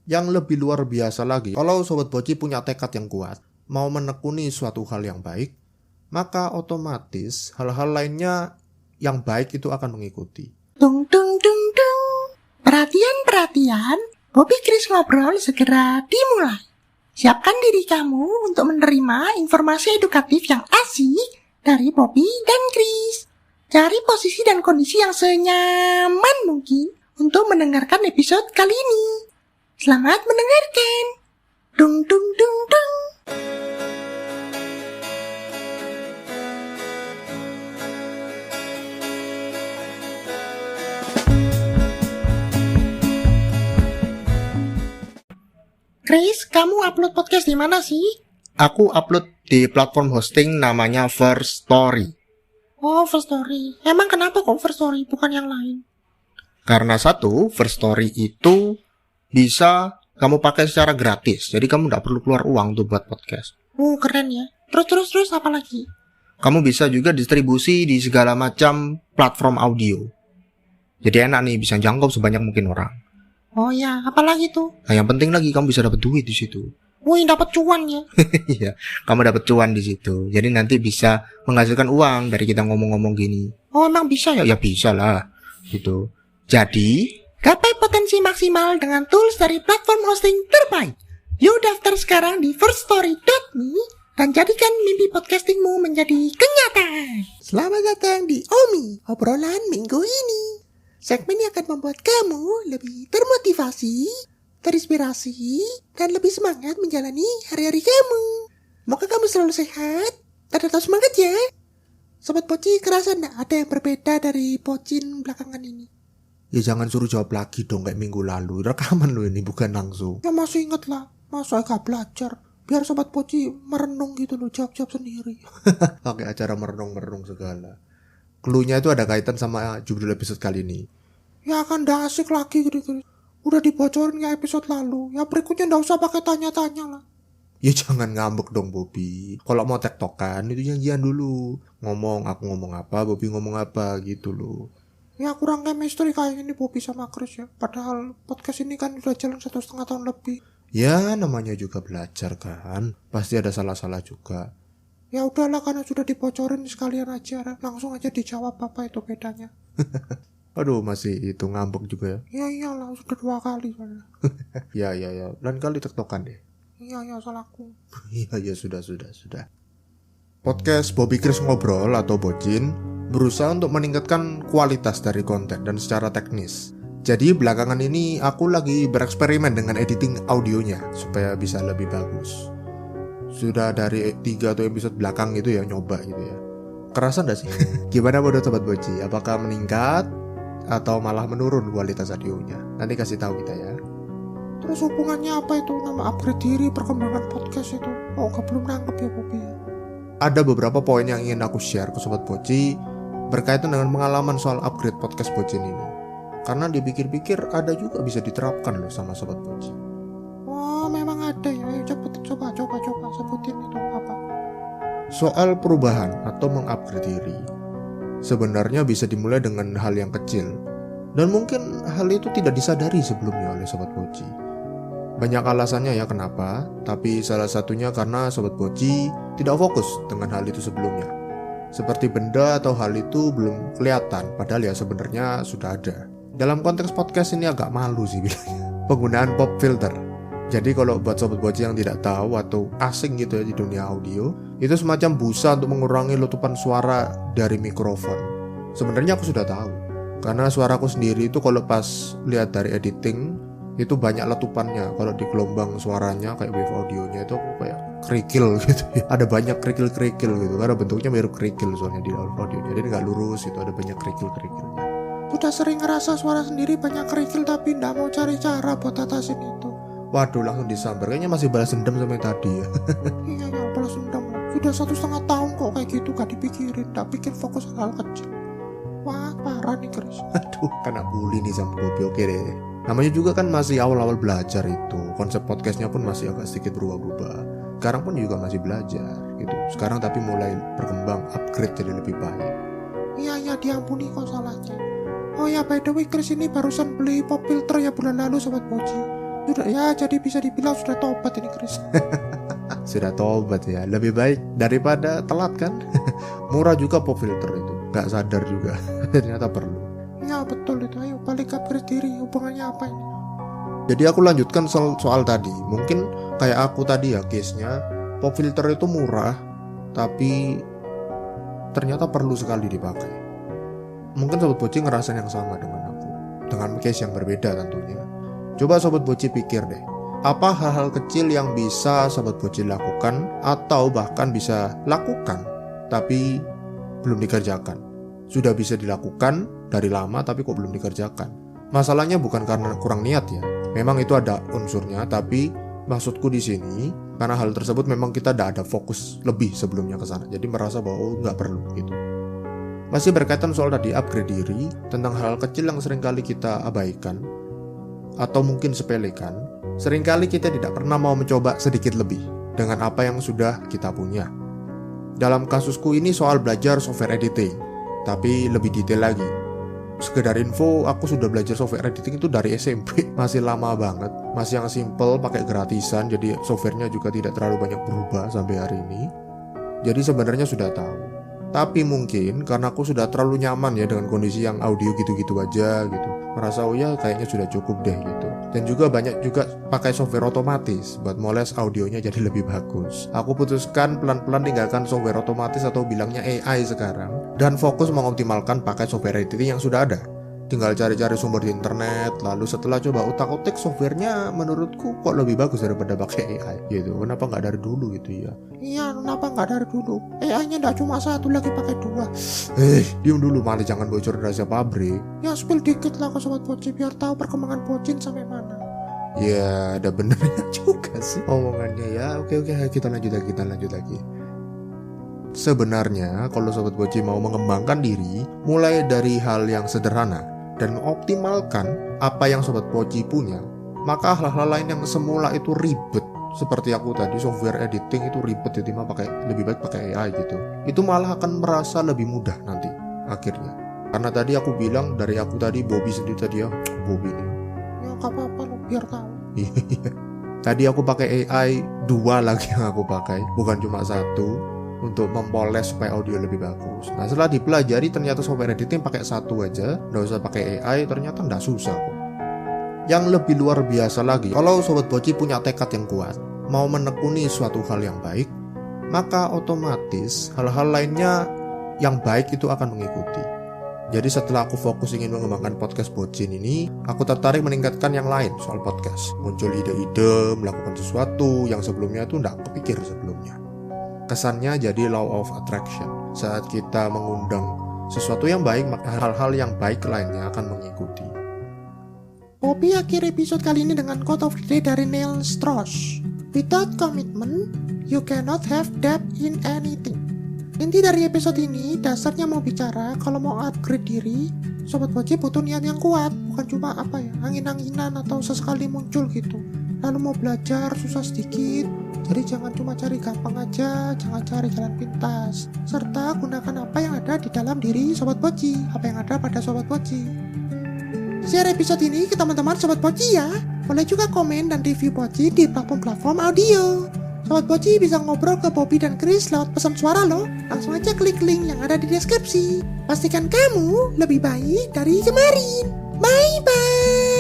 Yang lebih luar biasa lagi, kalau Sobat Boci punya tekad yang kuat, mau menekuni suatu hal yang baik, maka otomatis hal-hal lainnya yang baik itu akan mengikuti. Tung tung tung tung. Perhatian, Bobby Chris Ngobrol segera dimulai. Siapkan diri kamu untuk menerima informasi edukatif yang asik dari Bobby dan Chris. Cari posisi dan kondisi yang senyaman mungkin untuk mendengarkan episode kali ini. Selamat mendengarkan. Dung dung dung dung. Chris, kamu upload podcast di mana sih? Aku upload di platform hosting namanya First Story. Oh, First Story. Emang kenapa kok First Story, bukan yang lain? Karena satu, First Story itu bisa kamu pakai secara gratis. Jadi kamu nggak perlu keluar uang untuk buat podcast. Keren ya. Terus apa lagi? Kamu bisa juga distribusi di segala macam platform audio. Jadi enak nih, bisa jangkau sebanyak mungkin orang. Oh ya, apa lagi tuh? Nah, yang penting lagi kamu bisa dapat duit di situ. Wih, dapat cuan ya. Iya, kamu dapat cuan di situ. Jadi nanti bisa menghasilkan uang dari kita ngomong-ngomong gini. Oh, emang bisa ya? Ya bisa lah, gitu. Jadi Gapai potensi maksimal dengan tools dari platform hosting terbaik. Yuk daftar sekarang di firststory.me dan jadikan mimpi podcastingmu menjadi kenyataan. Selamat datang di Omi, obrolan minggu ini. Segmen yang akan membuat kamu lebih termotivasi, terinspirasi, dan lebih semangat menjalani hari-hari kamu. Moga kamu selalu sehat dan tetap semangat ya. Sobat Poci, kerasa enggak ada yang berbeda dari Pocin belakangan ini? ya jangan suruh jawab lagi dong kayak minggu lalu. Rekaman lo ini bukan langsung. Ya masih inget lah, masa agak belajar. Biar Sobat Poci merenung gitu loh, jawab-jawab sendiri. Oke, acara merenung-merenung segala. Cluenya itu ada kaitan sama judul episode kali ini. Ya kan udah asik lagi gitu. Udah dibocorin ya episode lalu. Ya berikutnya nggak usah pakai tanya-tanya lah. Ya jangan ngambek dong Bobby. Kalau mau tektokan itu janjian dulu. Ngomong, aku ngomong apa, Bobby ngomong apa gitu loh. Ya kurang chemistry kayak ini Bobby sama Chris ya. Padahal podcast ini kan udah jalan 1,5 tahun lebih. Ya namanya juga belajar kan. Pasti ada salah-salah juga. Ya udahlah, karena sudah dibocorin sekalian aja. Langsung aja dijawab apa itu bedanya. Aduh masih itu ngambek juga Ya ya. iyalah, sudah 2 kali soalnya. Ya. Lain kali tektokan deh. Iya salahku. Iya sudah. Podcast Bobby Chris Ngobrol atau Bocin berusaha untuk meningkatkan kualitas dari konten dan secara teknis. Jadi belakangan ini aku lagi bereksperimen dengan editing audionya supaya bisa lebih bagus. Sudah dari 3 atau episode belakang itu ya nyoba gitu ya. Kerasa gak sih? Gimana menurut Sobat Boci? Apakah meningkat atau malah menurun kualitas audionya? Nanti kasih tahu kita ya. Terus hubungannya apa itu nama upgrade diri perkembangan podcast itu? Oh, belum nangkep ya Bobby. Ada beberapa poin yang ingin aku share ke Sobat Boci berkaitan dengan pengalaman soal upgrade podcast Bocin ini. Karena dipikir-pikir ada juga bisa diterapkan loh sama Sobat Boci. Oh, memang ada ya. Ayo coba sebutin itu apa. Soal perubahan atau mengupgrade diri sebenarnya bisa dimulai dengan hal yang kecil. Dan mungkin hal itu tidak disadari sebelumnya oleh Sobat Boci. Banyak alasannya ya kenapa, tapi salah satunya karena Sobat Boci tidak fokus dengan hal itu sebelumnya. Seperti benda atau hal itu belum kelihatan, padahal ya sebenarnya sudah ada. Dalam konteks podcast ini agak malu sih bilangnya. Penggunaan pop filter. Jadi kalau buat Sobat Boci yang tidak tahu atau asing gitu ya di dunia audio, itu semacam busa untuk mengurangi letupan suara dari mikrofon. Sebenarnya aku sudah tahu. Karena suaraku sendiri itu kalau pas lihat dari editing itu banyak letupannya. Kalau di gelombang suaranya kayak wave audionya itu aku kayak kerikil gitu ya. Ada banyak kerikil-kerikil gitu karena bentuknya mirip kerikil soalnya di audionya. Jadi nggak lurus itu, ada banyak kerikil-kerikilnya. Sudah sering ngerasa suara sendiri banyak kerikil tapi nggak mau cari cara buat atasin itu. Waduh, langsung disambar. Kayaknya masih balas dendam sama yang tadi ya. Iya balas dendam. Sudah 1,5 tahun kok kayak gitu gak dipikirin. Gak pikir fokus hal kecil. Wah parah nih Chris. Aduh, kena bully nih sama Bobby. Oke deh. Namanya juga kan masih awal-awal belajar itu. Konsep podcastnya pun masih agak sedikit berubah-ubah. Sekarang pun juga masih belajar gitu. Sekarang tapi mulai berkembang, upgrade jadi lebih baik. Iya diampuni kok salahnya. Oh ya by the way Chris ini barusan beli pop filter ya bulan lalu Sobat Boci. Sudah ya, jadi bisa dibilang sudah tobat ini Chris. Sudah tobat ya, lebih baik daripada telat kan. Murah juga pop filter itu, gak sadar juga. Ternyata perlu. Ya betul itu, ayo balik upgrade diri, hubungannya apa ini? Jadi aku lanjutkan soal tadi. Mungkin kayak aku tadi ya case-nya, pop filter itu murah, tapi ternyata perlu sekali dipakai. Mungkin Sobat Boci ngerasain yang sama dengan aku, dengan case yang berbeda tentunya. Coba Sobat Boci pikir deh, apa hal-hal kecil yang bisa Sobat Boci lakukan atau bahkan bisa lakukan tapi belum dikerjakan. Sudah bisa dilakukan dari lama tapi kok belum dikerjakan. Masalahnya bukan karena kurang niat ya. Memang itu ada unsurnya, tapi maksudku di sini karena hal tersebut memang kita tidak ada fokus lebih sebelumnya ke sana. Jadi merasa bahwa nggak perlu gitu. Masih berkaitan soal tadi upgrade diri, tentang hal kecil yang seringkali kita abaikan atau mungkin sepelekan. Seringkali kita tidak pernah mau mencoba sedikit lebih dengan apa yang sudah kita punya. Dalam kasusku ini soal belajar software editing, tapi lebih detail lagi. Sekedar info, aku sudah belajar software editing itu dari SMP. Masih lama banget, masih yang simple, pakai gratisan, jadi softwarenya juga tidak terlalu banyak berubah sampai hari ini. Jadi sebenarnya sudah tahu. Tapi mungkin karena aku sudah terlalu nyaman ya dengan kondisi yang audio gitu-gitu aja gitu. Merasa oh ya kayaknya sudah cukup deh gitu. Dan juga banyak juga pakai software otomatis buat moles audionya jadi lebih bagus. Aku putuskan pelan-pelan tinggalkan software otomatis atau bilangnya AI sekarang, dan fokus mengoptimalkan pakai software editing yang sudah ada. Tinggal cari-cari sumber di internet, lalu setelah coba utak-utik softwarenya menurutku kok lebih bagus daripada pakai AI gitu. Kenapa nggak dari dulu gitu ya? Iya, kenapa nggak dari dulu? AI-nya nggak cuma satu, lagi pakai 2. Diam dulu, malah jangan bocor rahasia pabrik. Ya spill dikit lah ke Sobat Boci biar tahu perkembangan Bocin sampai mana. Ya, ada benernya juga sih omongannya ya. Oke, kita lanjut lagi. Sebenarnya kalau Sobat Boci mau mengembangkan diri, mulai dari hal yang sederhana dan mengoptimalkan apa yang Sobat Boci punya, maka hal-hal lain yang semula itu ribet, seperti aku tadi software editing itu ribet, jadi lebih baik pakai AI gitu, itu malah akan merasa lebih mudah nanti akhirnya. Karena tadi aku bilang, dari aku tadi Bobby sendiri tadi ya, Bobby nih. Ya gak apa-apa lo, biar tahu. Tadi aku pakai AI 2 lagi yang aku pakai, bukan cuma 1, untuk mempoles supaya audio lebih bagus. Nah setelah dipelajari ternyata software editing pakai 1 aja, nggak usah pakai AI, ternyata nggak susah kok. Yang lebih luar biasa lagi, kalau Sobat Boci punya tekad yang kuat, mau menekuni suatu hal yang baik, maka otomatis hal-hal lainnya yang baik itu akan mengikuti. Jadi setelah aku fokus ingin mengembangkan podcast Bocin ini, aku tertarik meningkatkan yang lain soal podcast. Muncul ide-ide, melakukan sesuatu yang sebelumnya itu nggak kepikir sebelumnya. Kesannya jadi law of attraction. Saat kita mengundang sesuatu yang baik, maka hal-hal yang baik lainnya akan mengikuti. Bobby akhir episode kali ini dengan quote of the day dari Neil Strauss. Without commitment, you cannot have depth in anything. Inti dari episode ini, dasarnya mau bicara kalau mau upgrade diri, Sobat Boci butuh niat yang kuat, bukan cuma angin-anginan atau sesekali muncul gitu. Lalu mau belajar susah sedikit, jadi jangan cuma cari gampang aja, jangan cari jalan pintas. Serta gunakan apa yang ada di dalam diri Sobat Boci, apa yang ada pada Sobat Boci. Share episode ini ke teman-teman Sobat Boci ya. Boleh juga komen dan review Boci di platform audio. Sobat Boci bisa ngobrol ke Bobby dan Chris lewat pesan suara loh. Langsung aja klik link yang ada di deskripsi. Pastikan kamu lebih baik dari kemarin. Bye-bye.